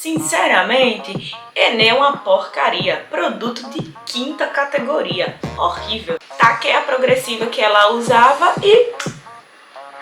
Sinceramente, Enem é uma porcaria, produto de quinta categoria, horrível. Taquei a progressiva que ela usava e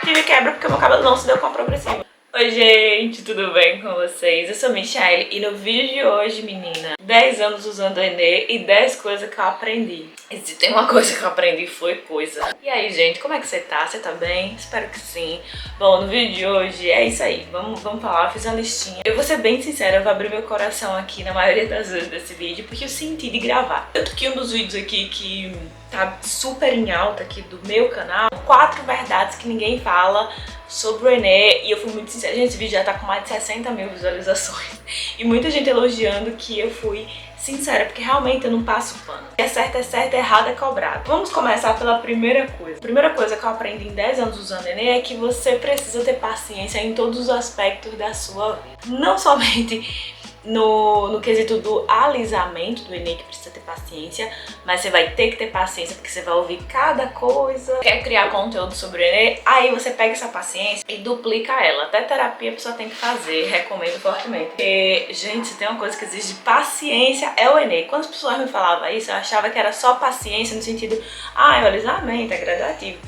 tive quebra porque meu cabelo não se deu com a progressiva. Oi gente, tudo bem com vocês? Eu sou Michelle e no vídeo de hoje, menina, 10 anos usando o Enem e 10 coisas que eu aprendi. E se tem uma coisa que eu aprendi foi coisa. E aí, gente, como é que você tá? Você tá bem? Espero que sim. Bom, no vídeo de hoje é isso aí, vamos falar, eu fiz uma listinha. Eu vou ser bem sincera, eu vou abrir meu coração aqui na maioria das vezes desse vídeo, porque eu senti de gravar. Tanto que um dos vídeos aqui que tá super em alta aqui do meu canal, 4 verdades que ninguém fala sobre o Enem, e eu fui muito sincera, gente, esse vídeo já tá com mais de 60 mil visualizações e muita gente elogiando que eu fui sincera, porque realmente eu não passo pano. É certo, errado é cobrado. Vamos começar pela primeira coisa. A primeira coisa que eu aprendi em 10 anos usando o Enem é que você precisa ter paciência em todos os aspectos da sua vida. Não somente no quesito do alisamento do Enem, que precisa ter paciência, mas você vai ter que ter paciência porque você vai ouvir cada coisa. Quer criar conteúdo sobre o Enem? Aí você pega essa paciência e duplica ela. Até terapia a pessoa tem que fazer, recomendo fortemente. Porque, gente, se tem uma coisa que exige paciência é o Enem. Quando as pessoas me falavam isso, eu achava que era só paciência no sentido, é o alisamento, é gradativo.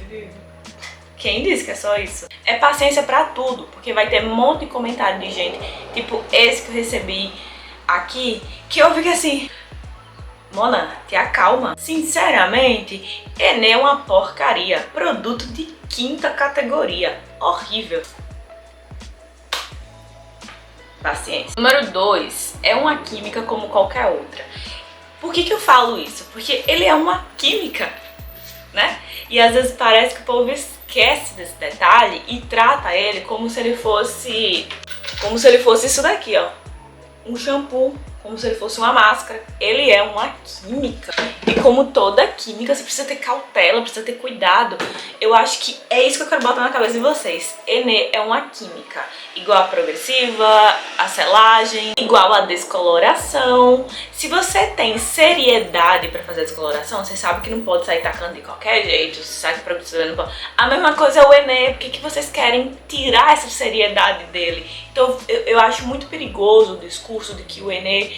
Quem disse que é só isso? É paciência pra tudo, porque vai ter um monte de comentário de gente, tipo esse que eu recebi aqui, que eu fiquei assim, Mona, te acalma. Sinceramente, Enem é uma porcaria, produto de quinta categoria, horrível. Paciência. Número 2, é uma química como qualquer outra. Por que eu falo isso? Porque ele é uma química, né? E às vezes parece que o povo esquece desse detalhe e trata ele como se ele fosse isso daqui, ó, um shampoo, como se ele fosse uma máscara. Ele é uma química e como toda química você precisa ter cautela, precisa ter cuidado. Eu acho que é isso que eu quero botar na cabeça de vocês. Enem é uma química, igual a progressiva, a selagem, igual a descoloração. Se você tem seriedade pra fazer a descoloração, você sabe que não pode sair tacando de qualquer jeito, você sabe que progressiva não pode. A mesma coisa é o Enem, por que vocês querem tirar essa seriedade dele? Então eu acho muito perigoso o discurso de que o Enem,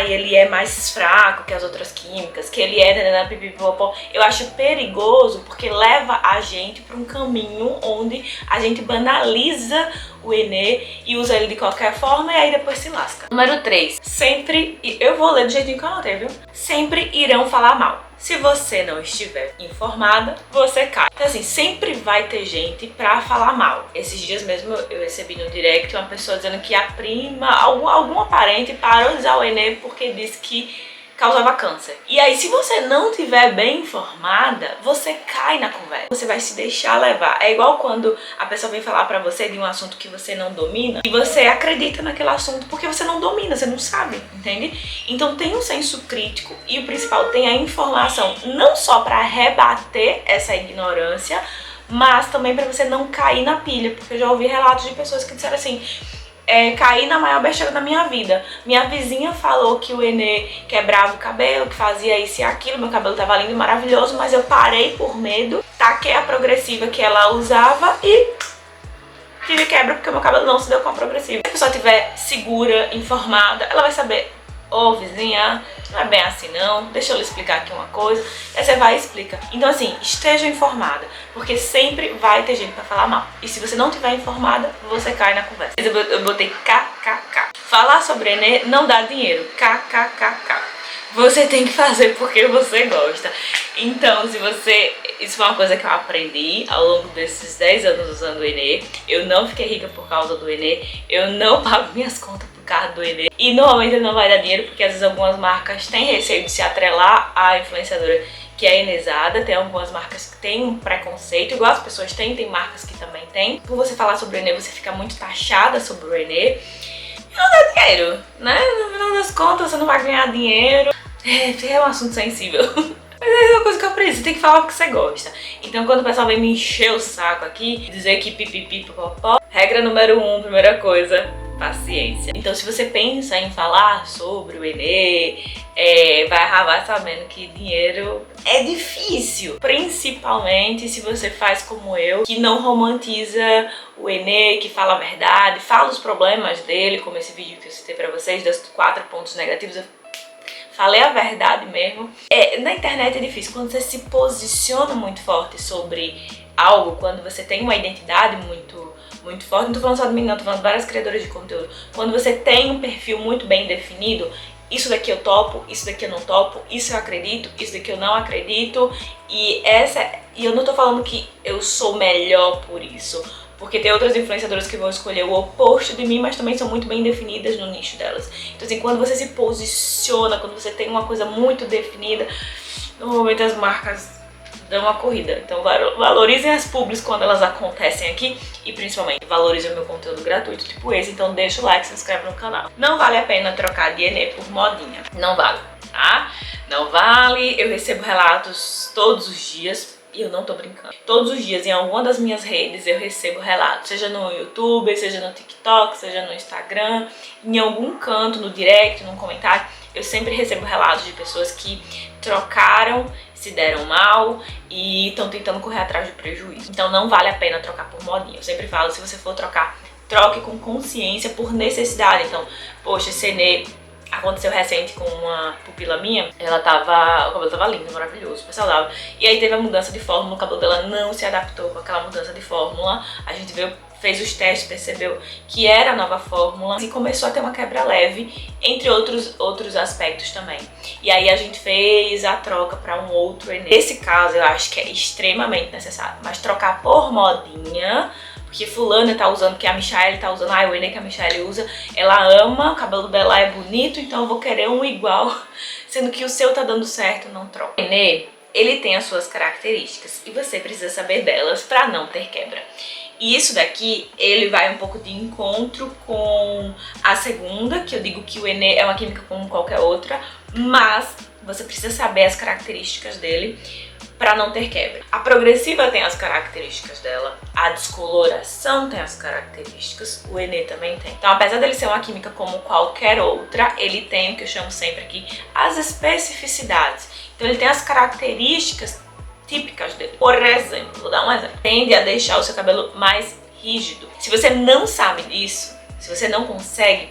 ele é mais fraco que as outras químicas, que ele é pipipopó. Eu acho perigoso porque leva a gente para um caminho onde a gente banaliza o Enem e usa ele de qualquer forma e aí depois se lasca. Número 3, sempre, eu vou ler do jeitinho que eu anotei, viu? Sempre irão falar mal. Se você não estiver informada, você cai. Então assim, sempre vai ter gente pra falar mal. Esses dias mesmo eu recebi no direct uma pessoa dizendo que a prima, alguma parente parou de usar o Enem porque disse que causava câncer. E aí, se você não estiver bem informada, você cai na conversa. Você vai se deixar levar. É igual quando a pessoa vem falar pra você de um assunto que você não domina e você acredita naquele assunto porque você não domina, você não sabe, entende? Então tem um senso crítico e o principal, tem a informação, não só pra rebater essa ignorância, mas também pra você não cair na pilha, porque eu já ouvi relatos de pessoas que disseram assim, caí na maior besteira da minha vida. Minha vizinha falou que o Enem quebrava o cabelo, que fazia isso e aquilo, meu cabelo tava lindo e maravilhoso, mas eu parei por medo, taquei a progressiva que ela usava e tive quebra porque meu cabelo não se deu com a progressiva. Se a pessoa estiver segura, informada, ela vai saber, vizinha, não é bem assim não, deixa eu lhe explicar aqui uma coisa, aí você vai e explica. Então assim, esteja informada, porque sempre vai ter gente pra falar mal. E se você não estiver informada, você cai na conversa. Eu botei KKK. Falar sobre Enem não dá dinheiro, KKKK. Você tem que fazer porque você gosta. Então, isso foi uma coisa que eu aprendi ao longo desses 10 anos usando o Enem. Eu não fiquei rica por causa do Enem, eu não pago minhas contas por causa do Enem. E normalmente não vai dar dinheiro porque às vezes algumas marcas têm receio de se atrelar à influenciadora que é enesada. Tem algumas marcas que têm um preconceito, igual as pessoas têm marcas que também têm. Por você falar sobre o Enem, você fica muito taxada sobre o Enem. E não dá dinheiro, né? No final das contas, você não vai ganhar dinheiro. É um assunto sensível. Mas é uma coisa que eu aprendi, você tem que falar o que você gosta. Então quando o pessoal vem me encher o saco aqui, dizer que pipipi, popopó, regra número 1, primeira coisa, paciência. Então se você pensa em falar sobre o Enem, vai sabendo que dinheiro é difícil, principalmente se você faz como eu, que não romantiza o Enê, que fala a verdade, fala os problemas dele, como esse vídeo que eu citei pra vocês, dos 4 pontos negativos. Eu falei a verdade mesmo. Na internet é difícil, quando você se posiciona muito forte sobre algo, quando você tem uma identidade muito forte, não tô falando só de mim não, tô falando de várias criadoras de conteúdo, quando você tem um perfil muito bem definido, isso daqui eu topo, isso daqui eu não topo, isso eu acredito, isso daqui eu não acredito, e eu não tô falando que eu sou melhor por isso, porque tem outras influenciadoras que vão escolher o oposto de mim, mas também são muito bem definidas no nicho delas. Então assim, quando você se posiciona, quando você tem uma coisa muito definida, normalmente as marcas dão uma corrida. Então valorizem as publis quando elas acontecem aqui e principalmente valorizem o meu conteúdo gratuito, tipo esse. Então deixa o like, se inscreve no canal. Não vale a pena trocar de Enê por modinha. Não vale, tá? Não vale. Eu recebo relatos todos os dias. E eu não tô brincando. Todos os dias, em alguma das minhas redes, eu recebo relatos. Seja no YouTube, seja no TikTok, seja no Instagram, em algum canto, no direct, num comentário. Eu sempre recebo relatos de pessoas que trocaram, se deram mal e estão tentando correr atrás do prejuízo. Então não vale a pena trocar por modinha. Eu sempre falo, se você for trocar, troque com consciência, por necessidade. Então, poxa, esse Enê aconteceu recente com uma pupila minha, o cabelo tava lindo, maravilhoso, super saudável. E aí teve a mudança de fórmula, o cabelo dela não se adaptou com aquela mudança de fórmula. A gente fez os testes, percebeu que era a nova fórmula e começou a ter uma quebra leve, entre outros aspectos também. E aí a gente fez a troca para um outro Enê. Nesse caso eu acho que é extremamente necessário, mas trocar por modinha, porque fulana tá usando, que a Michelle tá usando, o Enê que a Michelle usa, ela ama, o cabelo dela é bonito, então eu vou querer um igual, sendo que o seu tá dando certo, não troca. O Enê, ele tem as suas características e você precisa saber delas pra não ter quebra. E isso daqui, ele vai um pouco de encontro com a segunda, que eu digo que o Enê é uma química como qualquer outra, mas você precisa saber as características dele para não ter quebra. A progressiva tem as características dela, a descoloração tem as características, o Enê também tem. Então, apesar dele ser uma química como qualquer outra, ele tem o que eu chamo sempre aqui as especificidades. Então ele tem as características típicas dele. Por exemplo, vou dar um exemplo. Tende a deixar o seu cabelo mais rígido. Se você não sabe disso, se você não consegue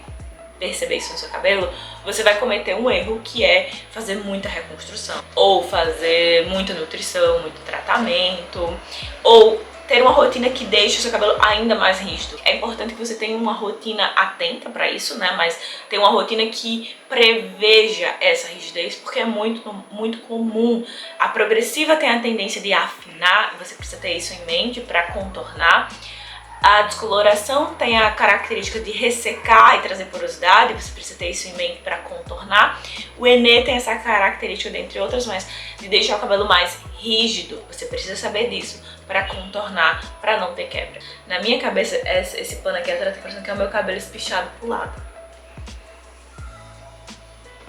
perceber isso no seu cabelo, você vai cometer um erro, que é fazer muita reconstrução, ou fazer muita nutrição, muito tratamento, ou ter uma rotina que deixe o seu cabelo ainda mais rígido. É importante que você tenha uma rotina atenta para isso, né? Mas tenha uma rotina que preveja essa rigidez, porque é muito comum. A progressiva tem a tendência de afinar, você precisa ter isso em mente para contornar. A descoloração tem a característica de ressecar e trazer porosidade, você precisa ter isso em mente para contornar. O Enê tem essa característica, dentre outras, mas de deixar o cabelo mais rígido, você precisa saber disso para contornar, para não ter quebra. Na minha cabeça, esse pano aqui atrás tá parecendo que é o meu cabelo espichado pro lado.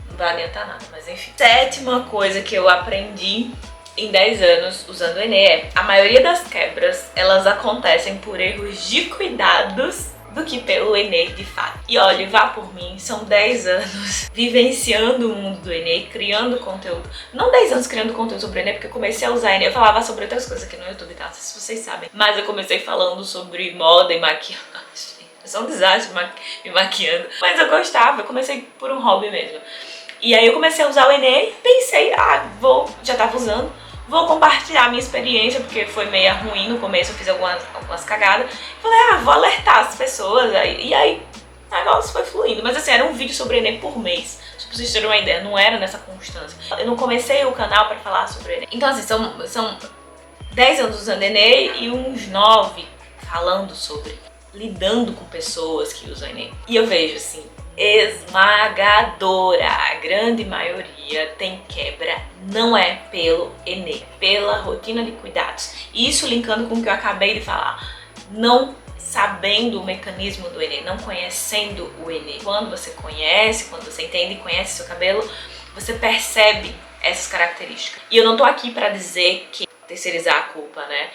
Não vai adiantar nada, mas enfim. Sétima coisa que eu aprendi em 10 anos usando o Enê é: a maioria das quebras, elas acontecem por erros de cuidados do que pelo Enê de fato. E olha, vá por mim, são 10 anos vivenciando o mundo do Enê, criando conteúdo. Não 10 anos criando conteúdo sobre o Enê, porque eu comecei a usar Enê, eu falava sobre outras coisas aqui no YouTube, tá? Não sei se vocês sabem. Mas eu comecei falando sobre moda e maquiagem. Eu sou um desastre me maquiando. Mas eu gostava, eu comecei por um hobby mesmo. E aí eu comecei a usar o Enê e pensei, já tava usando, vou compartilhar a minha experiência, porque foi meio ruim no começo, eu fiz algumas cagadas. Falei, vou alertar as pessoas. E aí o negócio foi fluindo. Mas assim, era um vídeo sobre Enê por mês. Só pra vocês terem uma ideia, não era nessa constância. Eu não comecei o canal pra falar sobre Enê. Então assim, são 10 anos usando Enê e uns 9 falando sobre, lidando com pessoas que usam Enê. E eu vejo assim, esmagadora, a grande maioria tem quebra, não é pelo Enê, pela rotina de cuidados. E isso linkando com o que eu acabei de falar, não sabendo o mecanismo do Enê, não conhecendo o Enê. Quando você conhece, quando você entende e conhece seu cabelo, você percebe essas características. E eu não tô aqui pra dizer que terceirizar a culpa, né?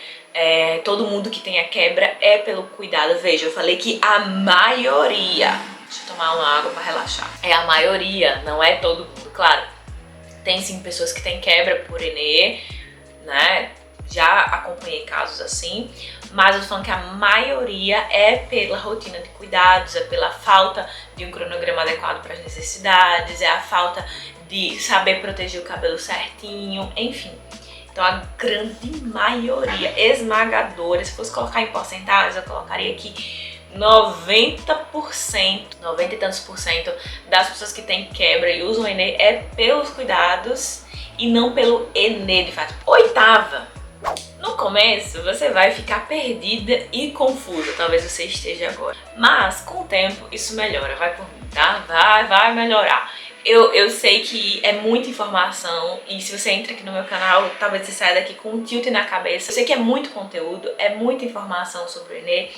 Todo mundo que tem a quebra é pelo cuidado. Veja, eu falei que a maioria... Deixa eu tomar uma água pra relaxar. É a maioria, não é todo mundo. Claro, Tem sim pessoas que têm quebra por Enê, né? Já acompanhei casos assim, mas eu tô falando que a maioria é pela rotina de cuidados, é pela falta de um cronograma adequado para as necessidades, é a falta de saber proteger o cabelo certinho, enfim. Então a grande maioria, esmagadora, se fosse colocar em porcentagens, eu colocaria aqui 90%, 90 e tantos por cento das pessoas que têm quebra e usam Enê é pelos cuidados e não pelo Enê de fato. Oitava. No começo você vai ficar perdida e confusa, talvez você esteja agora. Mas com o tempo isso melhora, vai por mim, tá? Vai melhorar. Eu sei que é muita informação e se você entra aqui no meu canal, talvez você saia daqui com um tilt na cabeça. Eu sei que é muito conteúdo, é muita informação sobre o Enê.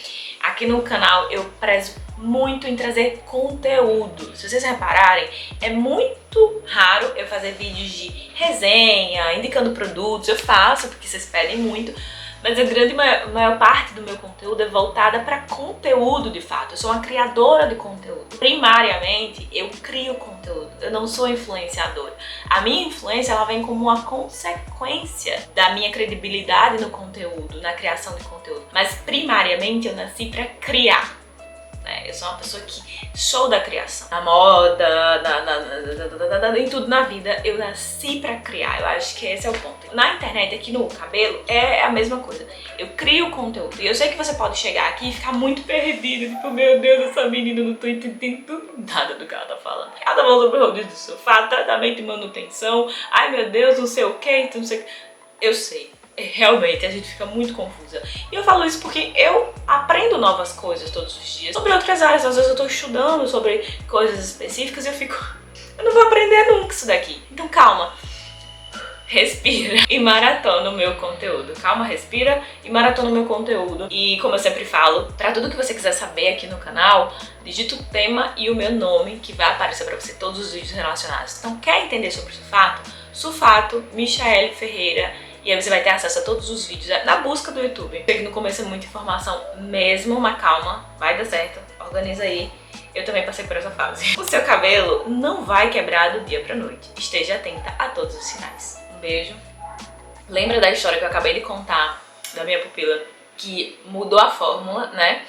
Aqui no canal eu prezo muito em trazer conteúdo. Se vocês repararem, é muito raro eu fazer vídeos de resenha, indicando produtos. Eu faço porque vocês pedem muito, mas a grande maior parte do meu conteúdo é voltada para conteúdo de fato. Eu sou uma criadora de conteúdo. Primariamente, eu crio conteúdo. Eu não sou influenciadora. A minha influência ela vem como uma consequência da minha credibilidade no conteúdo, na criação de conteúdo. Mas primariamente eu nasci para criar. Eu sou uma pessoa que sou da criação, na moda, em tudo na vida, eu nasci pra criar, eu acho que esse é o ponto. Na internet, aqui no cabelo, é a mesma coisa, eu crio conteúdo e eu sei que você pode chegar aqui e ficar muito perdido, tipo, meu Deus, essa menina não tô entendendo nada do que ela tá falando. Ela tá falando sobre rodízio do sofá, tratamento e manutenção, ai meu Deus, não sei o que, não sei o que. Eu sei. Realmente, a gente fica muito confusa. E eu falo isso porque eu aprendo novas coisas todos os dias. Sobre outras áreas, às vezes eu tô estudando sobre coisas específicas e eu não vou aprender nunca isso daqui. Então calma, respira e maratona o meu conteúdo. Calma, respira e maratona o meu conteúdo. E como eu sempre falo, pra tudo que você quiser saber aqui no canal, digita o tema e o meu nome que vai aparecer pra você todos os vídeos relacionados. Então quer entender sobre sulfato? Sulfato, Michaele Ferreira. E aí você vai ter acesso a todos os vídeos na busca do YouTube. Eu sei que no começo é muita informação mesmo, mas calma, vai dar certo. Organiza aí. Eu também passei por essa fase. O seu cabelo não vai quebrar do dia pra noite. Esteja atenta a todos os sinais. Um beijo. Lembra da história que eu acabei de contar da minha pupila? Que mudou a fórmula, né,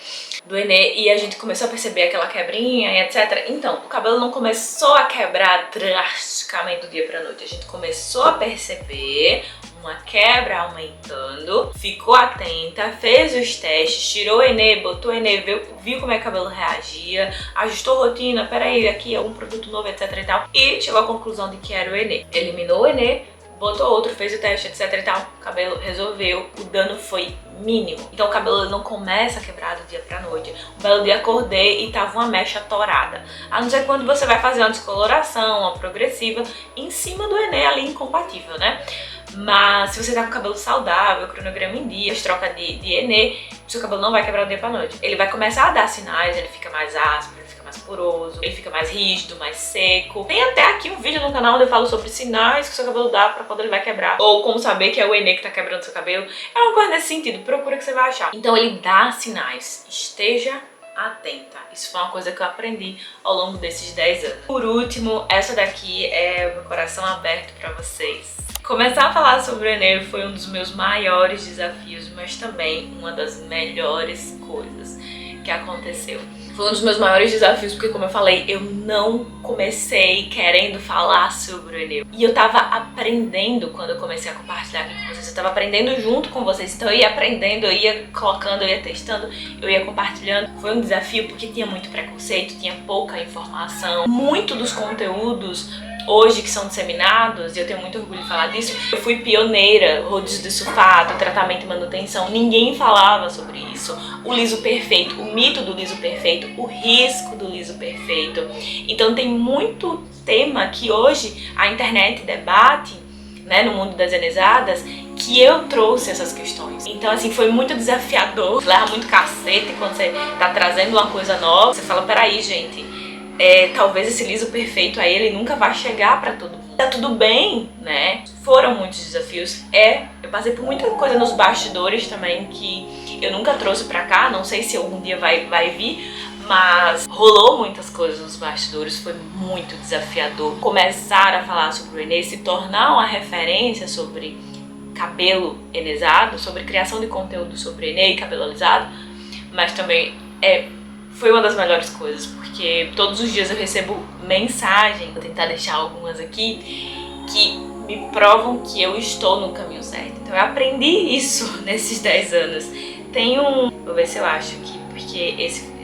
do Enê e a gente começou a perceber aquela quebrinha e etc. Então, o cabelo não começou a quebrar drasticamente do dia pra noite. A gente começou a perceber uma quebra aumentando, ficou atenta, fez os testes, tirou o Enê, botou o Enê, viu como é que o cabelo reagia, ajustou a rotina, peraí, aqui é um produto novo, etc e tal, e chegou à conclusão de que era o Enê. Eliminou o Enê, botou outro, fez o teste, etc e tal, o cabelo resolveu, o dano foi mínimo. Então o cabelo não começa a quebrar do dia pra noite. Um belo dia acordei e tava uma mecha torada. A não ser quando você vai fazer uma descoloração, uma progressiva, em cima do Enê ali incompatível, né? Mas se você tá com o cabelo saudável, cronograma em dia, troca de Enê, o seu cabelo não vai quebrar do dia pra noite. Ele vai começar a dar sinais, ele fica mais áspero, ele fica mais poroso, ele fica mais rígido, mais seco. Tem até aqui um vídeo no canal onde eu falo sobre sinais que o seu cabelo dá pra quando ele vai quebrar. Ou como saber que é o Enê que tá quebrando seu cabelo. É uma coisa nesse sentido, procura que você vai achar. Então ele dá sinais, esteja atenta. Isso foi uma coisa que eu aprendi ao longo desses 10 anos. Por último, essa daqui é o meu coração aberto pra vocês. Começar a falar sobre o Enê foi um dos meus maiores desafios, mas também uma das melhores coisas que aconteceu. Foi um dos meus maiores desafios porque, como eu falei, eu não comecei querendo falar sobre o Enê. E eu tava aprendendo quando eu comecei a compartilhar aqui com vocês. Eu tava aprendendo junto com vocês, então eu ia aprendendo, eu ia colocando, eu ia testando, eu ia compartilhando. Foi um desafio porque tinha muito preconceito, tinha pouca informação. Muito dos conteúdos hoje que são disseminados, e eu tenho muito orgulho de falar disso, eu fui pioneira, rodízio de sulfato, tratamento e manutenção, ninguém falava sobre isso. O liso perfeito, o mito do liso perfeito, o risco do liso perfeito. Então tem muito tema que hoje a internet debate, né, no mundo das enesadas, que eu trouxe essas questões. Então assim, foi muito desafiador, leva muito cacete quando você tá trazendo uma coisa nova, você fala, peraí gente, talvez esse liso perfeito aí ele nunca vai chegar pra todo mundo. Tá tudo bem, né? Foram muitos desafios. Eu passei por muita coisa nos bastidores também que eu nunca trouxe pra cá, não sei se algum dia vai vir, mas rolou muitas coisas nos bastidores, foi muito desafiador. Começar a falar sobre o Enê, se tornar uma referência sobre cabelo enesado, sobre criação de conteúdo sobre Enê e cabelo alisado, mas também foi uma das melhores coisas, porque todos os dias eu recebo mensagens, vou tentar deixar algumas aqui, que me provam que eu estou no caminho certo. Então eu aprendi isso nesses 10 anos. Tem vou ver se eu acho aqui, porque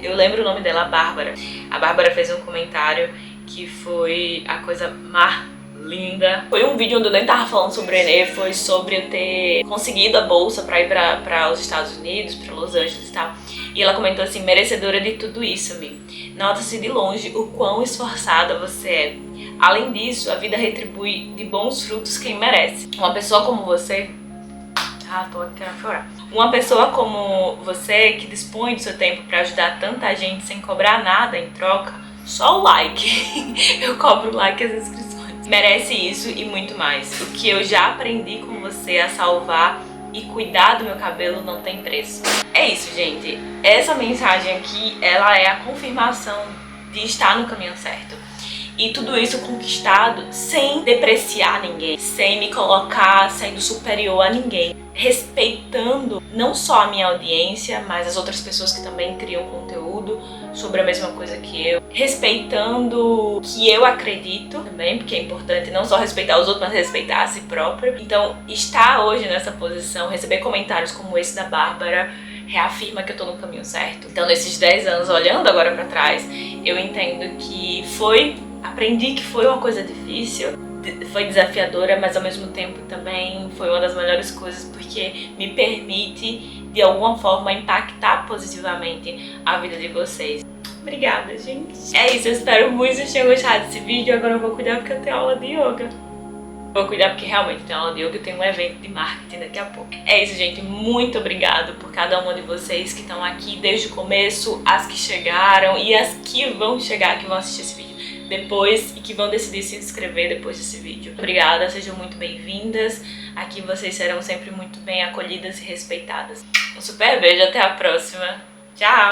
eu lembro o nome dela, a Bárbara. A Bárbara fez um comentário que foi a coisa mais linda. Foi um vídeo onde eu nem tava falando sobre o Enê, foi sobre eu ter conseguido a bolsa pra ir pra os Estados Unidos, pra Los Angeles e tal. E ela comentou assim, merecedora de tudo isso, Mi. Nota-se de longe o quão esforçada você é. Além disso, a vida retribui de bons frutos quem merece. Uma pessoa como você... tô aqui querendo chorar. Uma pessoa como você, que dispõe do seu tempo pra ajudar tanta gente sem cobrar nada em troca, só o like. Eu cobro o like e as inscrições. Merece isso e muito mais. O que eu já aprendi com você a salvar e cuidar do meu cabelo não tem preço. É isso, gente. Essa mensagem aqui, ela é a confirmação de estar no caminho certo. E tudo isso conquistado sem depreciar ninguém, sem me colocar sendo superior a ninguém, respeitando não só a minha audiência, mas as outras pessoas que também criam conteúdo sobre a mesma coisa que eu, respeitando o que eu acredito também, porque é importante não só respeitar os outros, mas respeitar a si próprio. Então, estar hoje nessa posição, receber comentários como esse da Bárbara, reafirma que eu tô no caminho certo. Então, nesses 10 anos, olhando agora pra trás, eu entendo que aprendi que foi uma coisa difícil, foi desafiadora, mas ao mesmo tempo também foi uma das melhores coisas, porque me permite, de alguma forma, impactar positivamente a vida de vocês. Obrigada, gente. É isso, eu espero muito que vocês tenham gostado desse vídeo. Agora eu vou cuidar porque eu tenho aula de yoga. Vou cuidar porque realmente tem aula de yoga e tem um evento de marketing daqui a pouco. É isso, gente. Muito obrigado por cada uma de vocês que estão aqui desde o começo, as que chegaram e as que vão chegar, que vão assistir esse vídeo depois e que vão decidir se inscrever depois desse vídeo. Obrigada, sejam muito bem-vindas. Aqui vocês serão sempre muito bem acolhidas e respeitadas. Um super beijo, até a próxima. Tchau!